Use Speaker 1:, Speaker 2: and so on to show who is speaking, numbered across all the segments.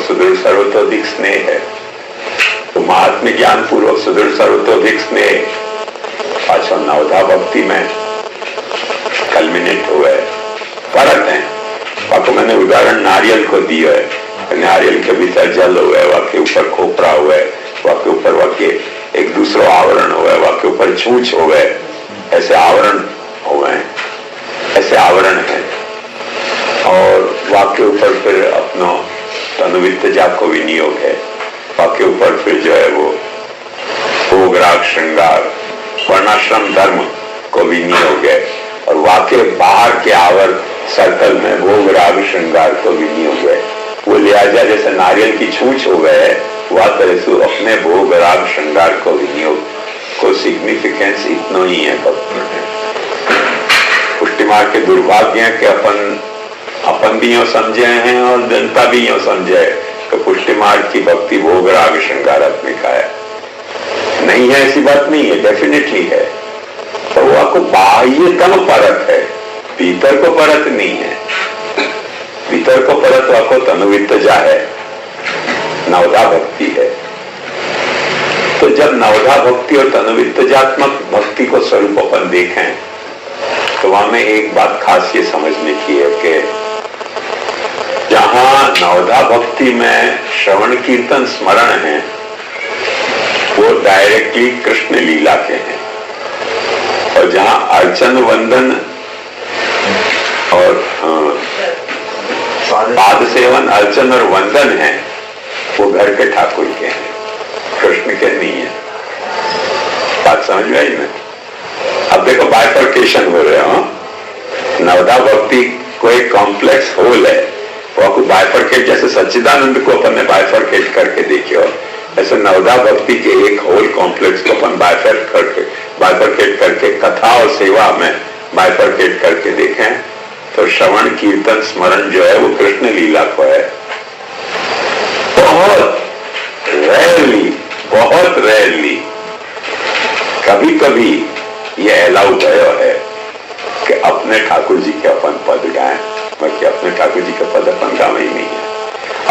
Speaker 1: सुदृढ़ सर्वतोधिक स्नेह है। तो महात्म्य ज्ञान पूर्वक सुदृढ़ सर्वतोधिक स्नेह अच्छा नवधा भक्ति में कल्मिनेट हुआ है। फर्क है। आपको मैंने उदाहरण नारियल को दिया है। नारियल के भीतर जल हुआ है, वहाँ के ऊपर खोपरा हुआ है, वहाँ के ऊपर वहाँ के एक दूसरा आवरण हुआ है, वहाँ के ऊपर छूछ हुआ है, ऐसे आवरण हुए हैं, ऐसे आवरण है। और वहाँ के ऊपर फिर अपना तनुवित्तजा को विनियोग है। वहाँ के ऊपर फिर जो है वो भोग राग श्रृंगार वर्णाश्रम धर्म को विनियोग है। और वहाँ के बाहर के आवर सर्कल में भोग राग श्रृंगार को विनियोग है। वो लिहाजा जैसे नारियल की छूछ हो गए वह तरह से अपने भोग राग श्रृंगार को विनियोग को सिग्निफिकेंस इतना ही है भक्ति में। पुष्टि मार्ग के दुर्भाग्य है कि अपन भी यूं समझे हैं और जनता भी यूं समझे कि पुष्टि मार्ग की भक्ति भोग राग श्रृंगार अपने का है। नहीं है, ऐसी बात नहीं है, डेफिनेटली है। तो वो आपको बाह्यतम परत है, भीतर को परत नहीं है। भीतर को परत आपको तनुवित्तजा है, नवधा भक्ति है। तो जब नवधा भक्ति और तनुवित्तजात्मक भक्ति को स्वरूप अपन देखें तो वहां में एक बात खास ये समझने की है कि जहां नवधा भक्ति में श्रवण कीर्तन स्मरण है वो डायरेक्टली कृष्ण लीला के हैं। और जहां अर्चन वंदन और पाद सेवन अर्चन और वंदन है वो घर के ठाकुर के हैं, कृष्ण के नहीं है। बात समझ में आई ना? अब देखो बाइफर्केशन हो रहा है। नवधा भक्ति को एक कॉम्प्लेक्स होल है, वो आपको बाइफर्केट जैसे सच्चिदानंद को अपन ने बाइफर्केट करके देखियो, ऐसे नवधा भक्ति के एक होल कॉम्प्लेक्स को अपन बाइफर्केट करके कथा और सेवा में बाइफर्केट करके देखें तो श्रवण कीर्तन स्मरण जो है वो कृष्ण लीला को है। बहुत रेयरली कभी कभी ये अलाउ गया है कि अपने ठाकुर जी के अपन पद गाएं, बाकी अपने ठाकुर जी के पद अपन गावे ही नहीं है।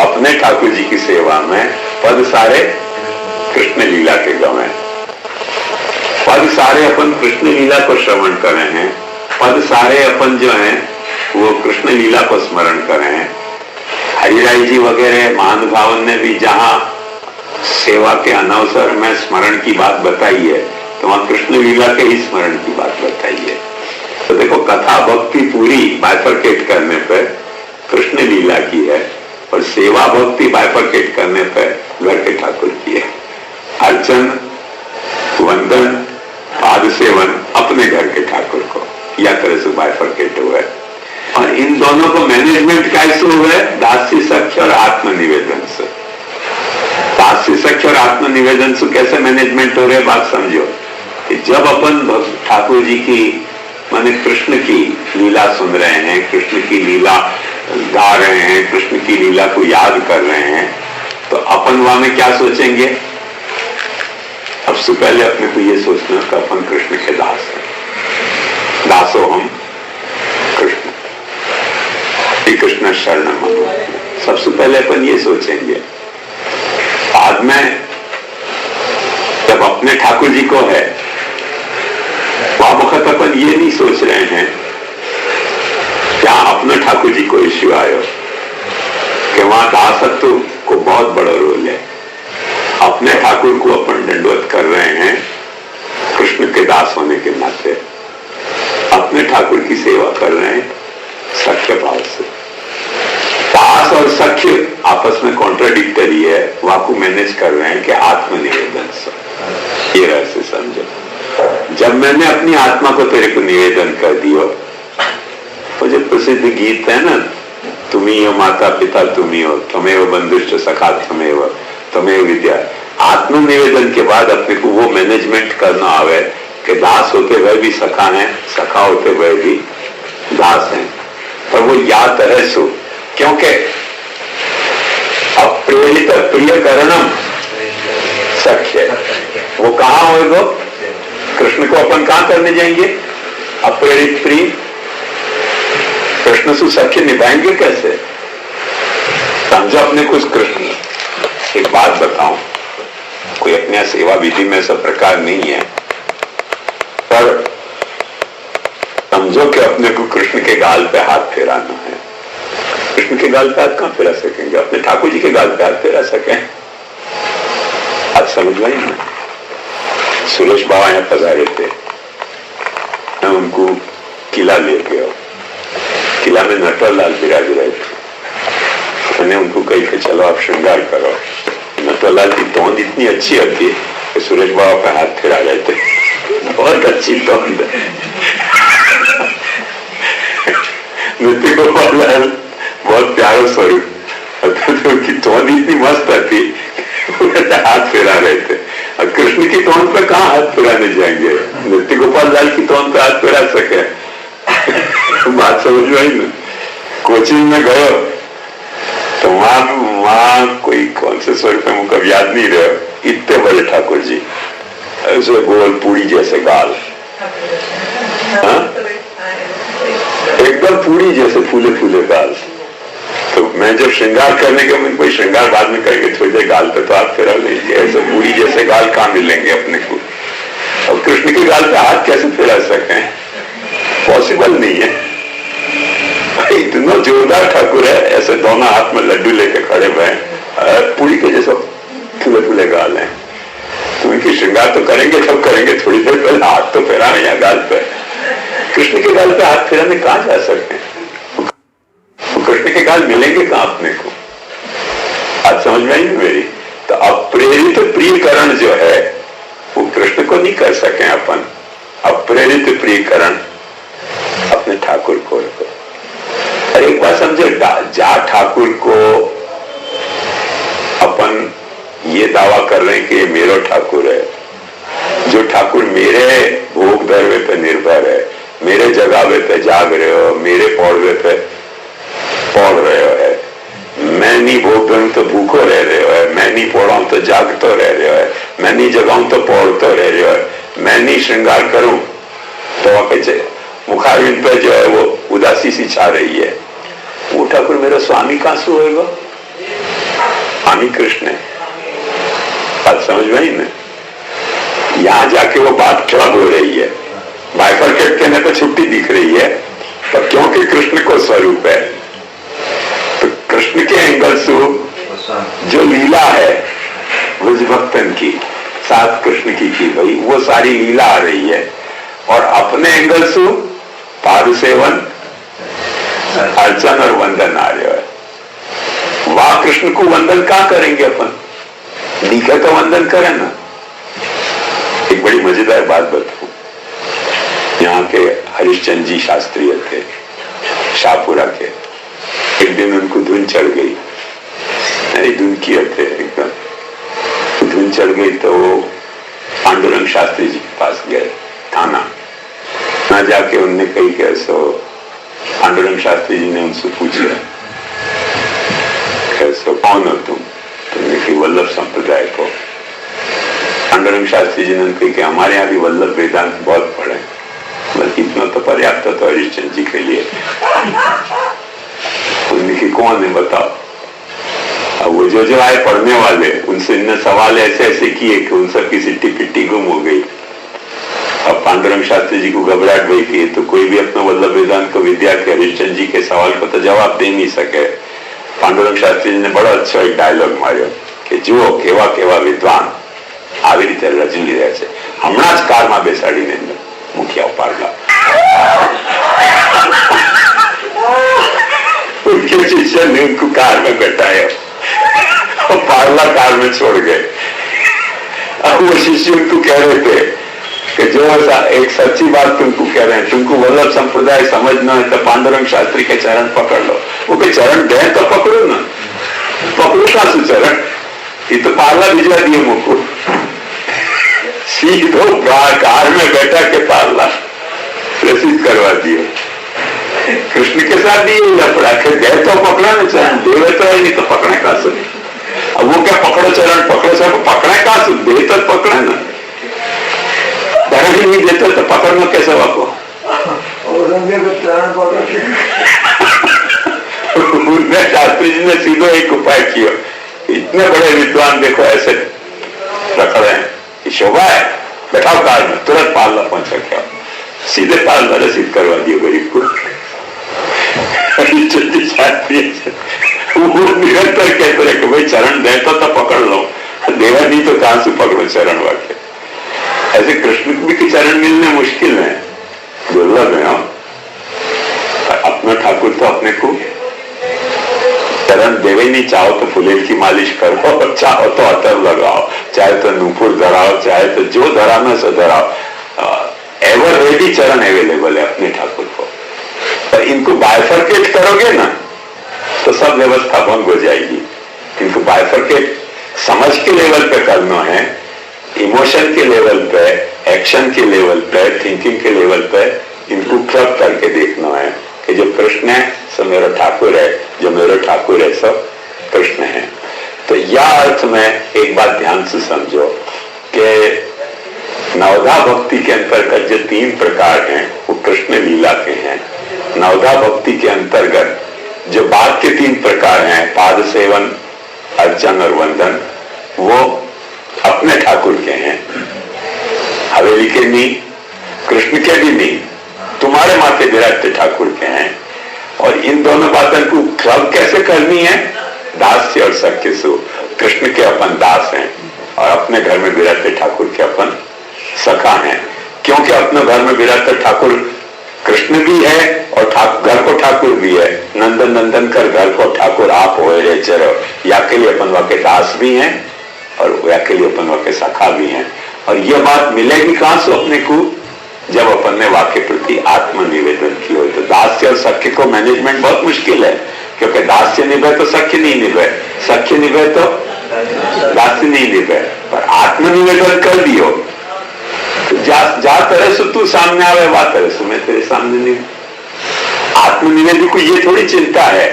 Speaker 1: अपने ठाकुर जी की सेवा में पद सारे कृष्ण लीला के गावे, पद सारे अपन कृष्ण लीला को श्रवण कर रहे हैं, पद सारे अपन जो हैं वो कृष्ण लीला को स्मरण कर रहे हैं। हरिराय जी वगैरह महानुभावन ने भी जहां सेवा के अनवसर में स्मरण की बात बताई है तो वहां कृष्ण लीला के ही स्मरण की बात बताई है। तो देखो कथा भक्ति पूरी बाइफर्केट करने पे कृष्ण लीला की है और सेवा भक्ति बाइफर्केट करने पे घर के ठाकुर की है। अर्चन वंदन पाद सेवन अपने घर के ठाकुर को या तरह से बाइफर्केट हुआ है। और इन दोनों को मैनेजमेंट कैसे हुआ है? दास्य सख्य और आत्मनिवेदन से। दास्य सख्य और आत्मनिवेदन से कैसे मैनेजमेंट हो रहे हैं बात समझो कि जब अपन ठाकुर जी की माने कृष्ण की लीला सुन रहे हैं, कृष्ण की लीला गा रहे हैं, कृष्ण की लीला को याद कर रहे हैं तो अपन वहां में क्या सोचेंगे? अब से पहले अपने को ये सोचना कि अपन कृष्ण के दास हैं, दासो हम कृष्ण, कृष्ण शरण मनो। सबसे पहले अपन ये सोचेंगे। बाद में जब अपने ठाकुर जी को है वक्त अपन ये नहीं सोच रहे हैं क्या अपने ठाकुर जी को इश्यू आयो कि वहां दासत्व को बहुत बड़ा रोल है। अपने ठाकुर को अपन दंडवत कर रहे हैं कृष्ण के दास होने के नाते, अपने ठाकुर की सेवा कर रहे हैं सख्य भाव से। दास और सख्य आपस में कॉन्ट्राडिक्टरी है, वहां को मैनेज कर रहे हैं कि आत्मनिवेदन से। ये रहस्य समझो। जब मैंने अपनी आत्मा को तेरे को निवेदन कर दिया, वो जो प्रसिद्ध गीत है ना, तुम्ही हो माता पिता तुम्ही हो, तमेव बंधुश्च सखा तमेव विद्या। आत्मनिवेदन के बाद अपने को वो मैनेजमेंट करना आवे कि दास होते वह भी सखा हैं, सखा होते वह भी दास हैं। पर वो याद तरह सो क्योंकि अप्रेरित प्रिय करणम सख्य, वो कहाँ होगा? कृष्ण को अपन कहां करने जाएंगे? अप्रेरित प्रिय। कृष्ण से सख्य निभाएंगे कैसे? समझो अपने कुछ कृष्ण। एक बात बताऊं, कोई अपने सेवा विधि में ऐसा प्रकार नहीं है, पर समझो कि अपने को कृष्ण के गाल पे हाथ फेराना है। कृष्ण के गाल पे हाथ कहां फेरा सकेंगे? अपने ठाकुर जी के गाल पे हाथ फेरा सकें? आज समझ में ना, सुरेश बाबा यहां पधारे थे, मैं उनको किला ले गया। किला में नटवरलाल विराज रहे थे। मैंने उनको कही कि चलो आप श्रृंगार करो। नटवरलाल की तोंद इतनी अच्छी होती कि सुरेश बाबा पे हाथ फिरा रहे थे। बहुत अच्छी तोंद है। नृत्य गोपाल बहुत प्यारा स्वरूप, उनकी तोंद इतनी मस्त थी, हाथ फिरा रहे थे। और कृष्ण की तोंद पे कहाँ हाथ फिराने जाएंगे? नृत्य गोपाल लाल की तोंद पे हाथ फिरा सके? बात समझ में आई ना? कोचिंग में गए तो वहां कोई कौन से स्वरूप में मुझे याद नहीं रहे, इतने बड़े ठाकुर जी, ऐसे गोल पूरी जैसे गाल, एकदम पूरी जैसे फूले फूले गाल। तो मैं जब श्रृंगार करने के मैं कोई श्रृंगार बाद में करके थोड़ी देर गाल पे तो हाथ फेरा लेंगे, ऐसे पूरी जैसे गाल कहां मिलेंगे अपने को? और कृष्ण के गाल पे हाथ कैसे फेरा सके? पॉसिबल नहीं है। इतना जोरदार ठाकुर है, ऐसे दोनों हाथ में लड्डू लेके खड़े हुए हैं, पूरी के जैसे फूले फूले गाल हैं। तो उनकी श्रृंगार तो करेंगे, तब करेंगे, थोड़ी देर पहले हाथ तो फेरा नहीं गाल पे। कृष्ण के गाल पे हाथ फेराने कहां जा सकते हैं? कृष्ण के गाल मिलेंगे कहां अपने को? आज समझ में आई मेरी? तो अप्रेरित प्रियकरण जो है वो कृष्ण को नहीं कर सके अपन। अप्रेरित प्रियकरण अपने ठाकुर को। और एक बात समझे, जा ठाकुर को अपन ये दावा कर रहे हैं कि ये मेरा ठाकुर है, जो ठाकुर मेरे भोग धरवे पे निर्भर है, मेरे जगावे पे जाग रहे हो, मेरे पौड़वे पे पौड़ रहे हो है, मैं नहीं भोग धरूं तो भूखो रह रहे हो, मैं नहीं पौड़ाऊं तो जागतो रह रहे हो, मैं नहीं जगाऊं तो पौड़तो रह रहे हो, मैं नहीं श्रृंगार करूं तो मुखारविंद पे जो है वो उदासी सी छा रही है। वो ठाकुर मेरा स्वामी कहां से होएगा? स्वामी कृष्ण है। बात समझ में आई ना? यहां जाके वो बात क्लब हो रही है, बाइफरकेट कहने तो छुट्टी दिख रही है, पर क्योंकि कृष्ण को स्वरूप है तो कृष्ण के एंगल से जो लीला है ब्रज भक्तन की, साथ कृष्ण की भाई, वो सारी लीला आ रही है। और अपने एंगल से पादु सेवन, अर्चन और वंदन आ रहे है। वाह, कृष्ण को वंदन कहां करेंगे अपन? दिखे तो वंदन करें ना। एक बड़ी मजेदार बात बताऊं, यहाँ के हरिश्चंद्र जी शास्त्री थे शाहपुरा के। एक दिन उनको धुन चढ़ गई, नहीं धुन किए थे एकदम, धुन चढ़ गई तो वो पांडुरंग शास्त्री जी के पास गए थाना। ना जाके उनने कही कैसो, पांडुरंग शास्त्री जी ने उनसे पूछा कैसो कौन हो तुम? तुमने कही वल्लभ संप्रदाय को। पांडुरंग शास्त्री जी ने कही कि हमारे यहाँ भी वल्लभ वेदांत बहुत पढ़े, बल्कि इतना तो पर्याप्त तो हरिश्चंद्र जी के लिए। उन्होंने कही कौन है बताओ। अब वो जो आए पढ़ने वाले, उनसे इन्हें सवाल ऐसे ऐसे किए कि उन सबकी सिट्टी पिट्टी गुम हो गई। अब पांडुरंग शास्त्री जी को घबराहट हुई कि तो कोई भी अपने वल्लभ वेदांत को विद्या के हरिश्चंद्र जी के सवाल को तो जवाब दे नहीं सके। पांडुरंग शास्त्री जी ने बड़ा अच्छा एक डायलॉग मार्यो कि जुओ केवा केवा विद्वान આવી રીતે રજની રહ્યા છે, હમણાં જ કારમાં બેસાડીને મૂક્યા પારલા। उनके शिष्य ने उनको कार में बैठाया और पारला कार में छोड़ गए। अब वो शिष्य उनको कह रहे थे कि जो एक सच्ची बात तुमको कह रहे हैं, तुमको वल्लभ संप्रदाय समझना है तो पांडुरंग शास्त्री के चरण पकड़ लो। वो के चरण गए तो पकड़ो ना, पकड़ो कहां से चरण? ये तो पारला भिजवा दिए मुझको, सीधो कार में बैठा के पारला प्रसिद्ध करवा दिए। कृष्ण के साथ भी लफड़ा के गए तो पकड़ा ना चरण, देवे तो है नहीं तो पकड़े कहां से? अब वो क्या पकड़ो चरण, पकड़ो चरण, पकड़े कहां से? दे तो पकड़े ना, ही नहीं देते तो पकड़ना कैसे वाको? उनने शास्त्री जी ने सीधो एक उपाय किया, इतने बड़े विद्वान देखो ऐसे रखड़े हैं, ये शोभा है, बैठाओ कार में, तुरंत पार्लर पहुंचा क्या, सीधे पार्लर रसीद करवा दियो गरीब को। वो निरंतर कहते रहे कि भाई चरण दे तो पकड़ लो, देवा नहीं तो कहां से पकड़ो चरण वाक्य। ऐसे कृष्ण के चरण मिलने मुश्किल है, दुर्लभ है। अपना ठाकुर तो अपने को चरण देवे नहीं, चाहो तो फुलेल की मालिश करो, चाहो तो अतर लगाओ, चाहे तो नूपुर धराओ, चाहे तो जो धराना सो धराओ, एवर रेडी चरण अवेलेबल है अपने ठाकुर को। पर इनको बाइफरकेट करोगे ना तो सब व्यवस्था भंग हो जाएगी। इनको बाइफरकेट समझ के लेवल पे करना है, इमोशन के लेवल पे, एक्शन के लेवल पे, थिंकिंग के लेवल पे इनको क्लब करके देखना है कि जो कृष्ण है सो मेरा ठाकुर है, जो मेरा ठाकुर है सब कृष्ण है। तो यह अर्थ में एक बात ध्यान से समझो कि नवधा भक्ति के अंतर्गत जो 3 प्रकार हैं वो कृष्ण लीला के हैं। नवधा भक्ति के अंतर्गत जो बाद के 3 प्रकार हैं, पाद सेवन, अर्चन और वंदन, वो अपने ठाकुर के हैं, हवेली के नहीं, कृष्ण के भी नहीं, तुम्हारे माथे विराट ठाकुर के हैं। और इन दोनों बातों को क्लब कैसे करनी है, दास्य और सख्य सु। कृष्ण के अपन दास हैं और अपने घर में विराट ठाकुर के अपन सखा हैं, क्योंकि अपने घर में विराट ठाकुर कृष्ण भी है और घर को ठाकुर भी है। नंदन नंदन कर घर को ठाकुर आप होए रे चरो, या के लिए अपन वाके दास भी हैं और या के लिए अपन वाके सखा भी हैं। और यह बात मिलेगी कहां से अपने को, जब अपन ने वाक्य प्रति आत्मनिवेदन की हो। तो दास्य और सख्य को मैनेजमेंट बहुत मुश्किल है, क्योंकि दास्य निभे तो सख्य नहीं निभे, सख्य निभे तो दास्य नहीं निभे। पर आत्मनिवेदन कर दियो तो जा तरह से तू सामने आवे, वह तरह से मैं तेरे सामने नहीं। आत्मनिवेदी को ये थोड़ी चिंता है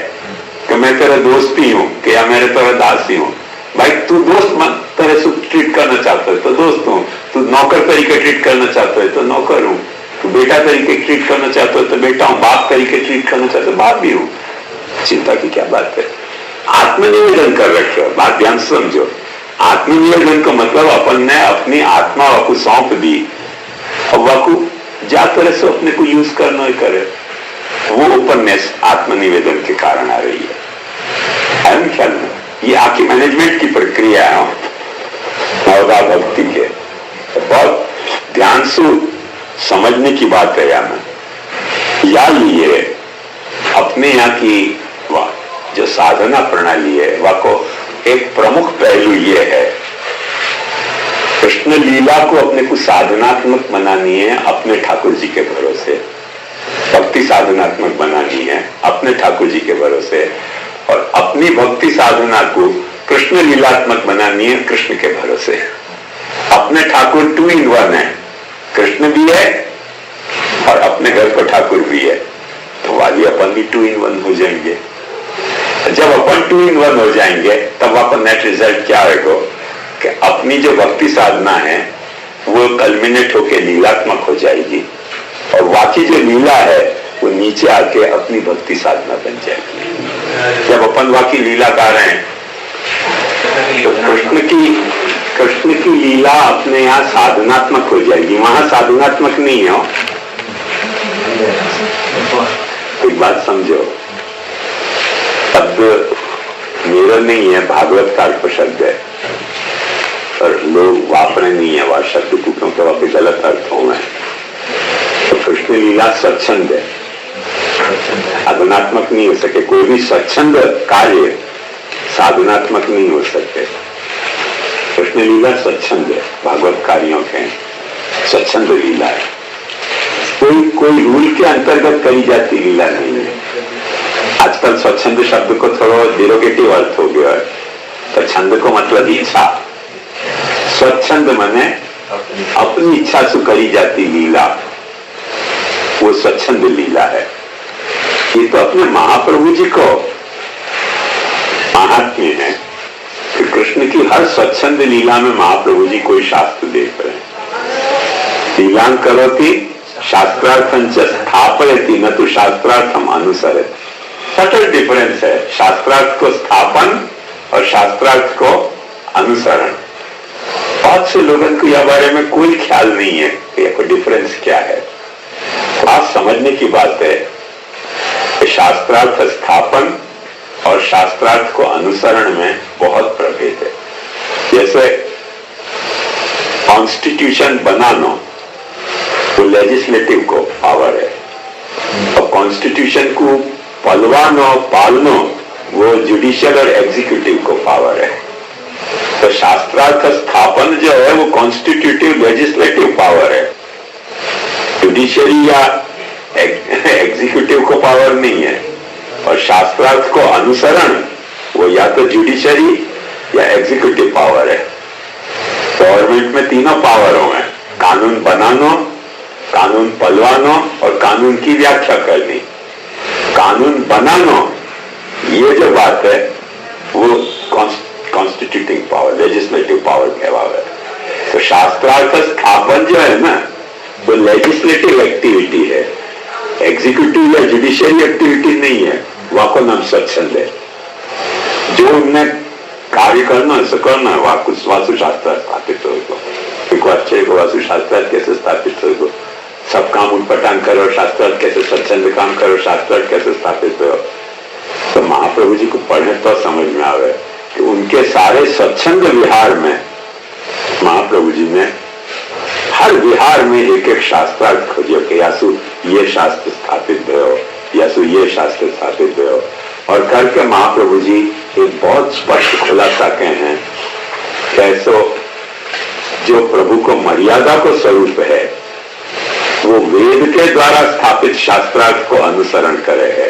Speaker 1: कि मैं तेरा दोस्त ही हूं कि या मेरे तेरा दास ही हूं। भाई तू दोस्त मत तरह से ट्रीट करना चाहता है तो दोस्त हूं, तू नौकर तरीके ट्रीट करना चाहता है तो नौकर हूं, तू बेटा तरीके ट्रीट करना चाहता है तो बेटा हूं, बाप तरीके ट्रीट करना चाहता है बाप भी हूं। चिंता की क्या बात है, आत्मनिवेदन कर रखे हो। बात ध्यान से समझो, आत्मनिवेदन का मतलब अपन ने अपनी आत्मा को सौंप दी, अब वाकू जा तरह से अपने को यूज करना ही करे, वो उपन्यास आत्मनिवेदन के कारण आ रही है। ख्याल में ये आपकी मैनेजमेंट की प्रक्रिया है नवधा भक्ति के, तो बहुत ध्यान से समझने की बात है। या लिए अपने यहाँ की जो साधना प्रणाली है वह को एक प्रमुख पहलू ये है, कृष्ण लीला को अपने को साधनात्मक बनानी है अपने ठाकुर जी के भरोसे, भक्ति साधनात्मक बनानी है अपने ठाकुर जी के भरोसे, और अपनी भक्ति साधना को कृष्ण लीलात्मक बनानी है कृष्ण के भरोसे। अपने ठाकुर 2 in 1 है, कृष्ण भी है और अपने घर को ठाकुर भी है, तो वाली अपन भी 2 in 1 हो जाएंगे। जब अपन 2 in 1 हो जाएंगे तब अपन नेट रिजल्ट क्या होगा कि अपनी जो भक्ति साधना है वो कल्मिनेट होके लीलात्मक हो जाएगी, और बाकी जो लीला है वो नीचे आके अपनी भक्ति साधना बन जाएगी। जब अपन वाकी लीला गा रहे हैं तो कृष्ण की लीला अपने यहाँ साधनात्मक हो जाएगी, वहां साधनात्मक नहीं है। एक बात समझो, शब्द मेरा नहीं है, भागवत काल का शब्द है और लोग वापरे नहीं है वह शब्द को, क्योंकि वह गलत अर्थों में। तो कृष्ण लीला स्वच्छंद है, साधनात्मक नहीं हो सके। कोई भी स्वच्छंद कार्य साधनात्मक नहीं हो सकते। कृष्ण लीला स्वच्छंद है, भागवत कार्यों के स्वच्छंद लीला है, कोई रूल के अंतर्गत करी जाती लीला नहीं है। आजकल स्वच्छंद शब्द को थोड़ा डिरोगेटिव अर्थ हो गया है, तो छंद को मतलब इच्छा, स्वच्छंद माने अपनी इच्छा से करी जाती लीला, वो स्वच्छंद लीला है। ये तो अपने महाप्रभु जी को महात्म्य है कि कृष्ण की हर स्वच्छंद लीला में महाप्रभु जी कोई शास्त्र देख रहे हैं। लीलां करोति शास्त्रार्थं च स्थापयति न तो शास्त्रार्थम अनुसरति। सटल डिफरेंस है शास्त्रार्थ को स्थापन और शास्त्रार्थ को अनुसरण। बहुत से लोगों को यह बारे में कोई ख्याल नहीं है कि यह डिफरेंस क्या है। आप समझने की बात है कि शास्त्रार्थ स्थापन और शास्त्रार्थ को अनुसरण में बहुत प्रभेद है। जैसे कॉन्स्टिट्यूशन बनाना वो लेजिस्लेटिव को पावर है, और कॉन्स्टिट्यूशन को पलवानो पालनो वो जुडिशियल और एग्जीक्यूटिव को पावर है। तो शास्त्रार्थ स्थापन जो है वो कॉन्स्टिट्यूटिव लेजिस्लेटिव पावर है, जुडिशियरी या एग्जीक्यूटिव को पावर नहीं है। और शास्त्रार्थ को अनुसरण वो या तो जुडिशियरी या एग्जीक्यूटिव पावर है। गवर्नमेंट में तीनों पावरों हैं, कानून बनाना, कानून पलवाना और कानून की व्याख्या करनी। कानून बनाना ये जो बात है वो कॉन्स्टिट्यूटिंग पावर लेजिस्लेटिव पावर कहवावे। तो शास्त्रार्थ स्थापन जो है ना वो लेजिस्लेटिव एक्टिविटी है, एग्जीक्यूटिव या जुडिशियरी एक्टिविटी नहीं है। वहां को नाम स्वच्छंद है। जो उनने कार्य करना है करना है वास्तुशास्त्र स्थापित होगा। अच्छे को वास्तुशास्त्र कैसे स्थापित होगा, सब काम उठपटांग करो, शास्त्र कैसे स्वच्छंद काम करो, शास्त्र कैसे स्थापित हो। तो महाप्रभु जी को पढ़ने तो समझ में आवे कि उनके सारे स्वच्छंद विहार में महाप्रभु जी ने हर विहार में एक एक शास्त्रार्थ खोजियो कि यासु ये शास्त्र स्थापित हो, यासु ये शास्त्र स्थापित हो। और करके महाप्रभु जी एक बहुत स्पष्ट खुलासा कहे हैं कैसो जो प्रभु को मर्यादा को स्वरूप है वो वेद के द्वारा स्थापित शास्त्रार्थ को अनुसरण करे है,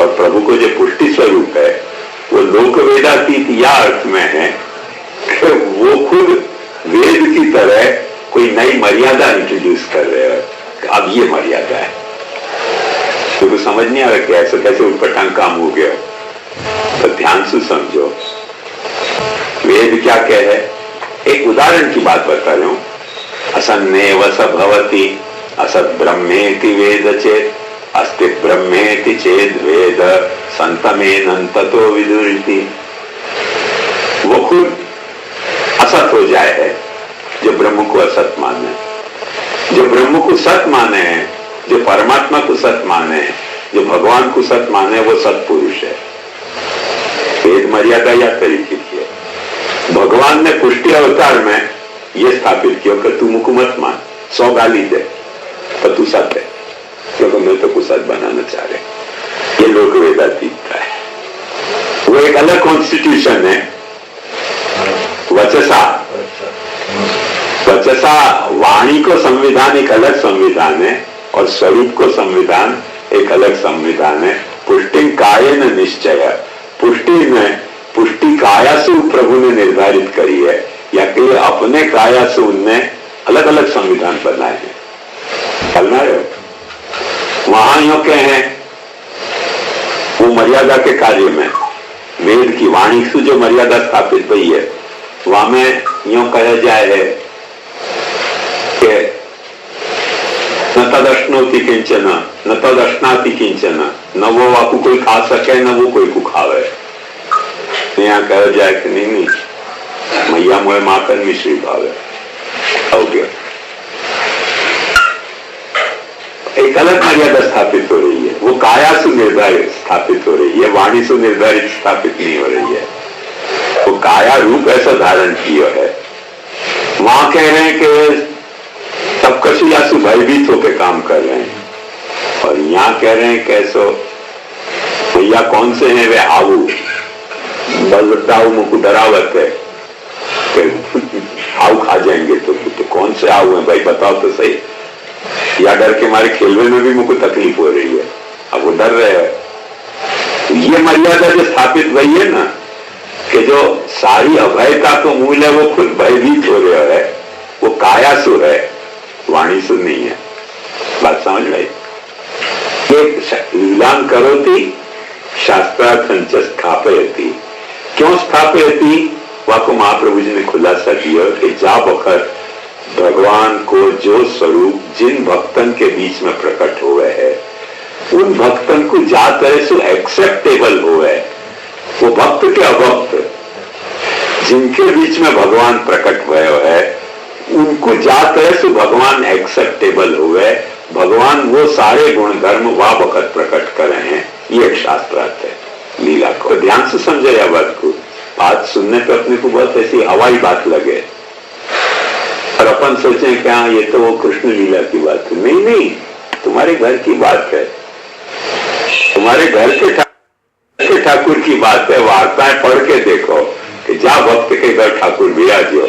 Speaker 1: और प्रभु को जो पुष्टि स्वरूप है वो लोक वेदातीत या अर्थ में है कि वो खुद वेद की तरह कोई नई मर्यादा इंट्रोड्यूस कर रहे हैं। अब ये मर्यादा है तो समझ नहीं आ रहा कि ऐसे कैसे उठपटांग काम हो गया। तो ध्यान से समझो वेद क्या कहे। एक उदाहरण की बात बता रहा हूं। असन्नेव स भवति असत ब्रह्मेति वेद चेत अस्ति ब्रह्मेति चेद वेद संतमेनं ततो विदुरिति। वो खुद असत हो जाए है जो ब्रह्म को असत माने, जो ब्रह्म को सत माने, जो परमात्मा को सत माने, जो भगवान को सत माने वो सत्पुरुष है। वेद मर्यादा या तरीके की है। भगवान ने पुष्टि अवतार में ये स्थापित किया कि तू मुझको मत मान, 100 गाली दे तो तू सत है, क्योंकि मैं तो कुछ सत बनाना चाह रहे। ये लोक वेदातीत का है। वो एक अलग कॉन्स्टिट्यूशन है। वचसा वचसा वाणी को संविधान एक अलग संविधान है, और स्वरूप को संविधान एक अलग संविधान है। पुष्टि कायेन निश्चय, पुष्टि में पुष्टि कायासु प्रभु ने निर्धारित करी है, या कि अपने कायासु उनने अलग अलग संविधान बनाए हैं। चलना रहे वहां यो के हैं वो मर्यादा के कार्य में वेद की वाणी से जो मर्यादा स्थापित हुई है वहां में यो कहा जाए है कि न तदश्नोति किंचन न तदश्नाति किंचन, न वो वाकू कोई खा सके न वो कोई को खावे। यहाँ कहा जाए कि नहीं मैया मोए माखन मिश्री भावे हो गया। एक अलग मर्यादा स्थापित हो रही है, वो काया से निर्धारित स्थापित हो रही है, वाणी से निर्धारित स्थापित नहीं हो रही है। वो काया रूप ऐसा धारण किया है। वहां कह रहे हैं कि सब कशियासु भयभीत होकर काम कर रहे हैं, और यहाँ कह रहे हैं कैसो भैया कौन से हैं वे आऊ बलदाऊ मुझको डरावत है कि आऊ खा जाएंगे। तो कौन से आऊ हैं भाई बताओ तो सही। या डर के मारे खेलने में भी मुझको तकलीफ हो रही है, अब वो डर रहे हैं। ये मर्यादा जो स्थापित हुई है ना कि जो सारी अभयता को मूल है वो खुद भयभीत हो रहा है, वो कायासु है, वाणी सु नहीं है। बात समझ में? लीलाम करोति शास्त्रार्थंच स्थापयति। क्यों स्थापयति? वाको महाप्रभु जी ने खुलासा दिया कि जा वक्त भगवान को जो स्वरूप जिन भक्तन के बीच में प्रकट हुए है उन भक्तन को जा तरह से एक्सेप्टेबल हो है, वो भक्त के अभक्त जिनके बीच में भगवान प्रकट हुए है, उनको जा तरह से भगवान एक्सेप्टेबल हुए, भगवान वो सारे गुण धर्म वह वक्त प्रकट कर रहे हैं। ये एक शास्त्रार्थ है लीला को। तो ध्यान से समझे यह बात को। बात सुनने पे अपने को बहुत ऐसी हवाई बात लगे और अपन सोचे क्या ये तो वो कृष्ण लीला की बात है। नहीं नहीं, तुम्हारे घर की बात है, तुम्हारे घर के ठाकुर की बात है। वार्ताएं पढ़ के देखो कि जा भक्त के घर ठाकुर विराजो,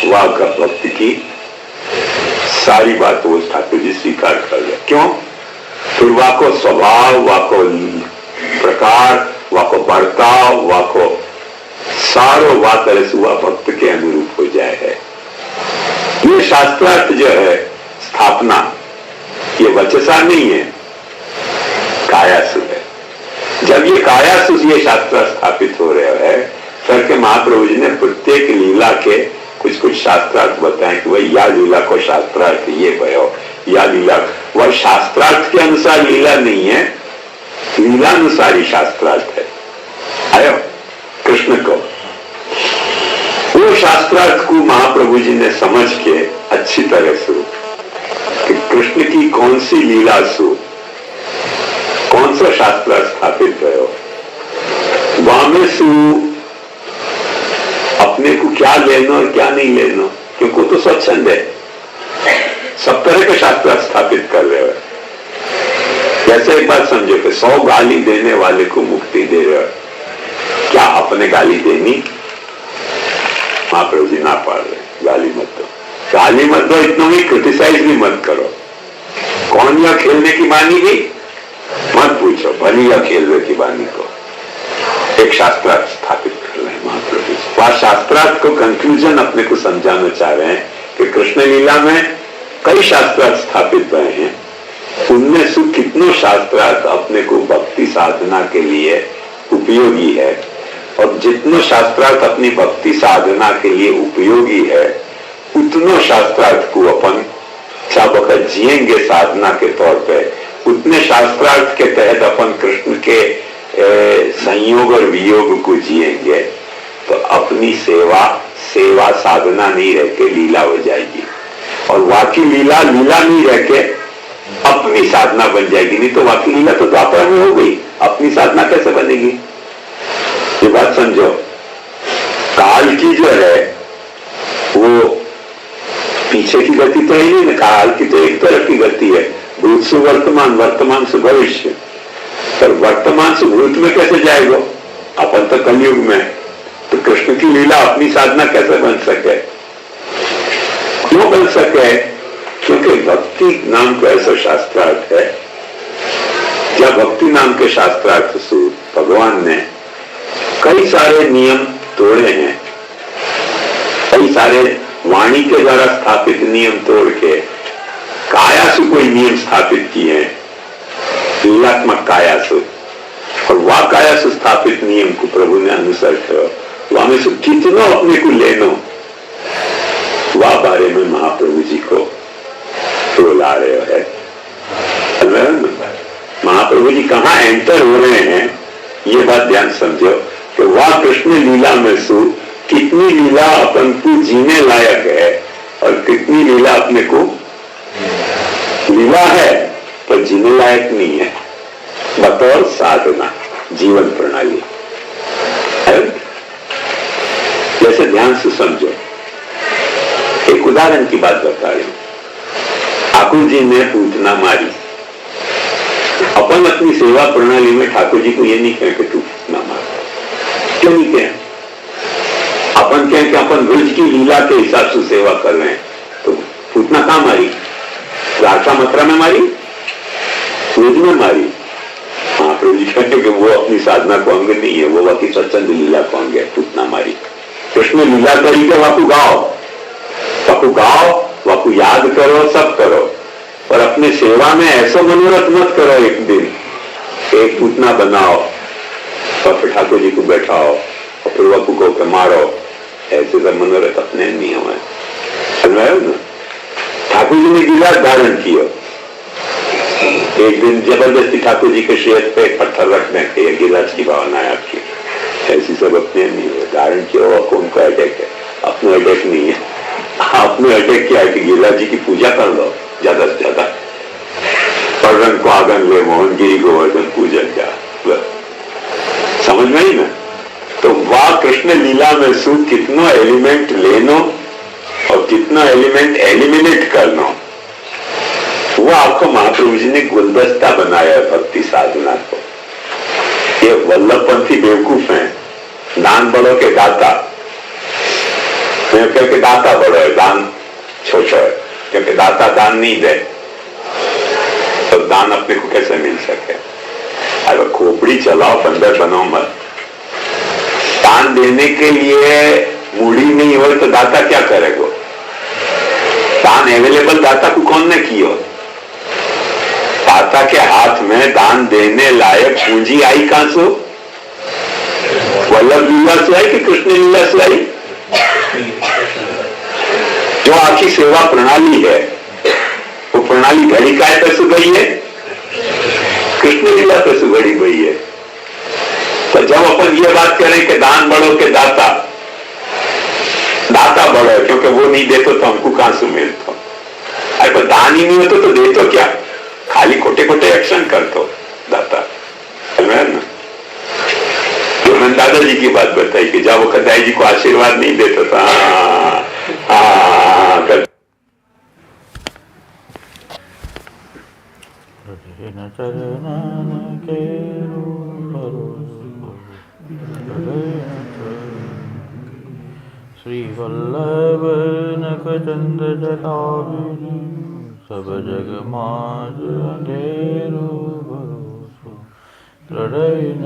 Speaker 1: वह भक्त की सारी बात वो ठाकुर जी स्वीकार कर ले। क्यों? फिर वह को स्वभाव, वह को प्रकार, वह को बर्ताव, वह को सारो वह तरह से वह भक्त के अनुरूप हो जाए है। ये शास्त्रार्थ जो है स्थापना, ये वचसा नहीं है, कायासु है। जब ये कायासु ये शास्त्र स्थापित हो रहे हैं, फिर के महाप्रभु जी ने प्रत्येक लीला के कुछ कुछ शास्त्रार्थ बताएं कि भाई या लीला को शास्त्रार्थ ये भयो, या लीला वह शास्त्रार्थ के अनुसार लीला नहीं है, लीलानुसारी शास्त्रार्थ है। आयो कृष्ण को वो शास्त्रार्थ को महाप्रभु जी ने समझ के अच्छी तरह से कि कृष्ण की कौन सी लीला सु कौन सा शास्त्रार्थ स्थापित भयो, वहां में सु अपने को क्या लेना और क्या नहीं लेना, क्योंकि तो स्वच्छंद है, सब तरह के शास्त्र स्थापित कर रहे हो। जैसे एक बात समझो कि 100 गाली देने वाले को मुक्ति दे रहे हो, क्या अपने गाली देनी? महाप्रभु जी ना पाड़ रहे, गाली मत दो, गाली मत दो, इतना भी क्रिटिसाइज भी मत करो। कौन यह खेलने की बानी की मत पूछो, भली या खेलने की बानी को एक शास्त्रार्थ स्थापित कर रहे हैं महाप्रभु जी। वह शास्त्रार्थ को कंक्लूजन अपने को समझाना चाह रहे हैं कि कृष्ण लीला में कई शास्त्रार्थ स्थापित हुए हैं, उनमें से कितनों शास्त्रार्थ अपने को भक्ति साधना के लिए उपयोगी है, और जितनों शास्त्रार्थ अपनी भक्ति साधना के लिए उपयोगी है, उतनों शास्त्रार्थ को अपन क्या वक्त जिएंगे साधना के तौर पे, उतने शास्त्रार्थ के तहत अपन कृष्ण के संयोग और वियोग को जिएंगे, तो अपनी सेवा साधना नहीं रह के लीला हो जाएगी, और वाकी लीला नहीं रह के अपनी साधना बन जाएगी। नहीं तो वाकी लीला तो द्वापर में हो गई, अपनी साधना कैसे बनेगी? ये बात समझो। काल की जो है वो पीछे की गति तो है नहीं ना, काल की तो एक तरफ की गति है, भूत से वर्तमान, वर्तमान से भविष्य। पर वर्तमान से भूत में कैसे जाएगा? अपन तो कलयुग में, तो कृष्ण की लीला अपनी साधना कैसे बन सके? क्यों बन सके? क्योंकि भक्ति नाम का ऐसा शास्त्रार्थ है, क्या भक्ति नाम के शास्त्रार्थ से भगवान ने कई सारे नियम तोड़े हैं, कई सारे वाणी के द्वारा स्थापित नियम तोड़ के कायासु कोई नियम स्थापित किए हैं, लीलात्मक कायासु, और वह कायासु स्थापित नियम को प्रभु ने अनुसर करो, वहां में से कितना अपने को लेनो, वह बारे में महाप्रभु जी को ला रहे हैं। महाप्रभु जी कहां एंटर हो रहे हैं, ये बात ध्यान समझो कि वह कृष्ण लीला में सु कितनी लीला अपन को जीने लायक है, और कितनी लीला अपने को लीला है पर जीने लायक नहीं है, बतौर साधना जीवन प्रणाली। जैसे ध्यान से समझो, एक उदाहरण की बात बता रही हूं। ठाकुर जी ने पूतना मारी, अपन अपनी सेवा प्रणाली में ठाकुर जी को ये नहीं कहें कि तू पूतना मार, क्यों नहीं कहें? अपन कहें कि अपन ब्रज की लीला के हिसाब से सेवा कर रहे हैं, तो पूतना कहां मारी? द्वारका मथुरा में मारी, ब्रज में मारी। महाप्रभु जी कहते कि वो अपनी साधना को अंग नहीं है, वो बाकी स्वच्छंद लीला को अंग है, पूतना मारी। कृष्ण लीला करी के वाकू गाओ, वाकू याद करो, सब करो, पर अपने सेवा में ऐसा मनोरथ मत करो। एक दिन एक पूतना बनाओ और फिर ठाकुर जी को बैठाओ और फिर वाकू को के मारो, ऐसे सब मनोरथ अपने नहीं हुए ना। ठाकुर जी ने गिलास धारण किया, एक दिन जबरदस्ती ठाकुर जी के श्रेष्ठ पे पत्थर रखने के ये गिलास की भावना है आपकी, ऐसी सब अपने नहीं है। धारण किया हुआ को उनको अटैक है, अपने अटैक नहीं है। आपने अटैक किया कि गिला जी की पूजा कर लो ज्यादा से ज्यादा, पर्वत को आगन ले मोहनगिरी गोवर्धन पूजन का, समझ में ही ना। तो वाह कृष्ण लीला में सु कितना एलिमेंट लेनो और कितना एलिमेंट एलिमिनेट करना, वो आपको महाप्रभु जी ने गुलदस्ता बनाया है भक्ति साधना को। ये वल्लभपंथी बेवकूफ हैं, दान बड़ों के दाता, क्योंकि दाता बड़ो है दान छोटा है, क्योंकि दाता दान नहीं दे तो दान अपने को कैसे मिल सके। अगर खोपड़ी चलाओ बंदर बनो मत। दान देने के लिए मूड़ी नहीं हो तो दाता क्या करेगा। दान अवेलेबल दाता को कौन ने किया, दाता के हाथ में दान देने लायक पूंजी आई कहां से, वल्लभ लीला से आई कि कृष्ण लीला से आई। जो आपकी सेवा प्रणाली है वो प्रणाली घड़ी काय पे से गई है, कृष्ण लीला पे से घड़ी गई है। तो जब अपन ये बात करें कि दान बड़ो के दाता, दाता बड़ो है क्योंकि वो नहीं देते तो हमको कहां से मिलता। अरे दान ही नहीं होता तो दे तो क्या, खाली खोटे खोटे एक्शन कर दो दाता। ना तो मैंने दादाजी की बात बताई कि जब वो कदाई जी को आशीर्वाद नहीं देता था,
Speaker 2: श्री वल्लभ नख चंद जटाभिनी सब जग माज अंधेरो भरोसो हृदय न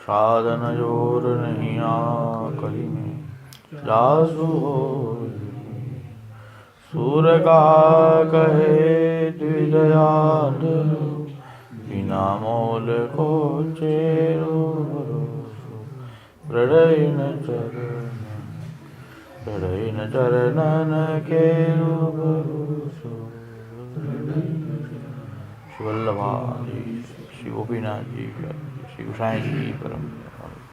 Speaker 2: साधन जोर नहीं कहीं में जासु हो सूर का कहे द्विजयाद बिना मोल को चेरो भरोसो हृदय न चरणन के भरोसो। श्री वल्लभा जी, श्री गोपीनाथ जी, श्री गोसाई जी परम